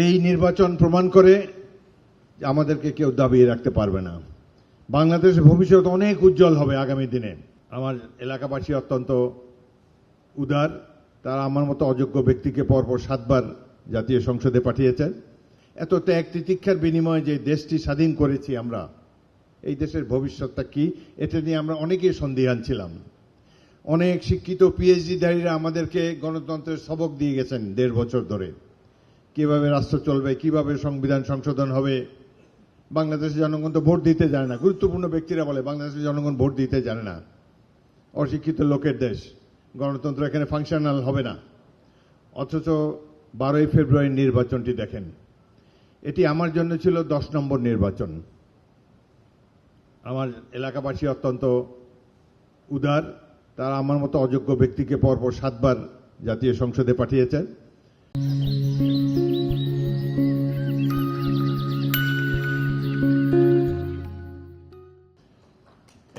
এই নির্বাচন প্রমাণ করে যে আমাদেরকে কেউ দাবিয়ে রাখতে পারবে না। বাংলাদেশের ভবিষ্যৎ অনেক উজ্জ্বল হবে আগামী দিনে। আমার এলাকাবাসী অত্যন্ত উদার, তারা আমার মতো অযোগ্য ব্যক্তিকে পরপর 7 বার জাতীয় সংসদে পাঠিয়েছেন। এত ত্যাগ তিতিক্ষার বিনিময়ে যে দেশটি স্বাধীন করেছি আমরা, এই দেশের ভবিষ্যৎটা কি এটা নিয়ে আমরা অনেকেই সন্দিহান ছিলাম। অনেক শিক্ষিত পিএইচডিধারীরা আমাদেরকে গণতন্ত্রের সবক দিয়ে গেছেন 1.5 বছর ধরে। কিভাবে রাষ্ট্র চলবে, কিভাবে সংবিধান সংশোধন হবে। বাংলাদেশের জনগণ তো ভোট দিতে জানে না। গুরুত্বপূর্ণ ব্যক্তিরা বলে বাংলাদেশের জনগণ ভোট দিতে জানে না, অশিক্ষিত লোকের দেশ, গণতন্ত্র এখানে ফাংশনাল হবে না। অথচ 12ই ফেব্রুয়ারির নির্বাচনটি দেখেন, এটি আমার জন্য ছিল 10 নম্বর নির্বাচন। আমার এলাকাবাসী অত্যন্ত উদার, তারা আমার মতো অযোগ্য ব্যক্তিকে পরপর 7 বার জাতীয় সংসদে পাঠিয়েছেন।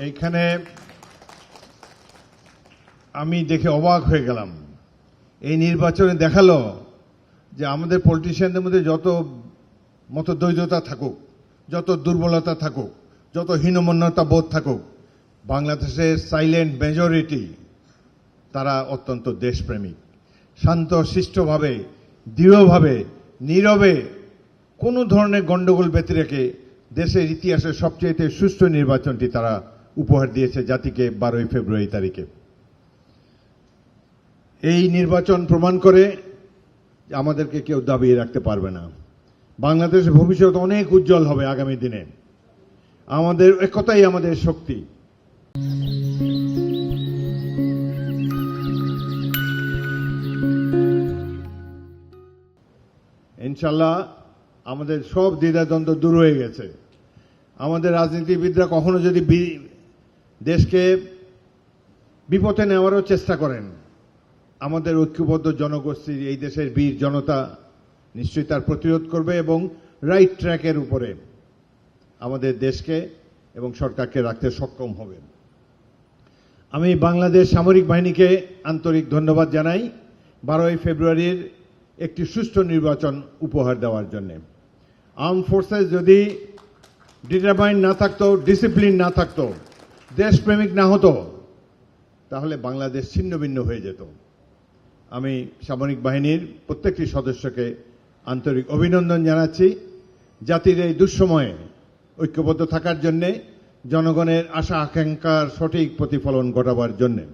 এইখানে আমি দেখে অবাক হয়ে গেলাম। এই নির্বাচনে দেখালো যে আমাদের পলিটিশিয়ানদের মধ্যে যত মতদ্বৈধতা থাকুক, যত দুর্বলতা থাকুক, যত হীনমন্যতা বোধ থাকুক, বাংলাদেশের সাইলেন্ট মেজরিটি তারা অত্যন্ত দেশপ্রেমিক, শান্ত শিষ্টভাবে, দৃঢ়ভাবে, নীরবে, কোনো ধরনের গণ্ডগোল ব্যতি রেখে দেশের ইতিহাসের সবচেয়ে সুষ্ঠু নির্বাচনটি তারা উপহার দিয়েছে জাতিকে 12ই ফেব্রুয়ারি তারিখে। এই নির্বাচন প্রমাণ করে যে আমাদেরকে কেউ দাবিয়ে রাখতে পারবে না। বাংলাদেশের ভবিষ্যৎ অনেক উজ্জ্বল হবে আগামী দিনে। আমাদের একতাই আমাদের শক্তি। ইনশাল্লাহ আমাদের সব দ্বিধাদ্বন্দ্ব দূর হয়ে গেছে। আমাদের রাজনীতিবিদরা কখনো যদি দেশকে বিপথে নেওয়ারও চেষ্টা করেন, আমাদের ঐক্যবদ্ধ জনগোষ্ঠীর এই দেশের বীর জনতা নিশ্চয়ই তার প্রতিরোধ করবে এবং রাইট ট্র্যাকের উপরে আমাদের দেশকে এবং সরকারকে রাখতে সক্ষম হবে। আমি বাংলাদেশ সামরিক বাহিনীকে আন্তরিক ধন্যবাদ জানাই 12ই ফেব্রুয়ারির একটি সুষ্ঠু নির্বাচন উপহার দেওয়ার জন্য। আর্ম ফোর্সেস যদি ডিটারমাইন্ড না থাকতো, ডিসিপ্লিন না থাকতো, দেশপ্রেমিক না হতো, তাহলে বাংলাদেশ ছিন্ন ভিন্ন হয়ে যেত। আমি সামরিক বাহিনীর প্রত্যেকটি সদস্যকে আন্তরিক অভিনন্দন জানাচ্ছি জাতির এই দুঃসময়ে ঐক্যবদ্ধ থাকার জন্যে, জনগণের আশা আকাঙ্ক্ষার সঠিক প্রতিফলন ঘটাবার জন্যে।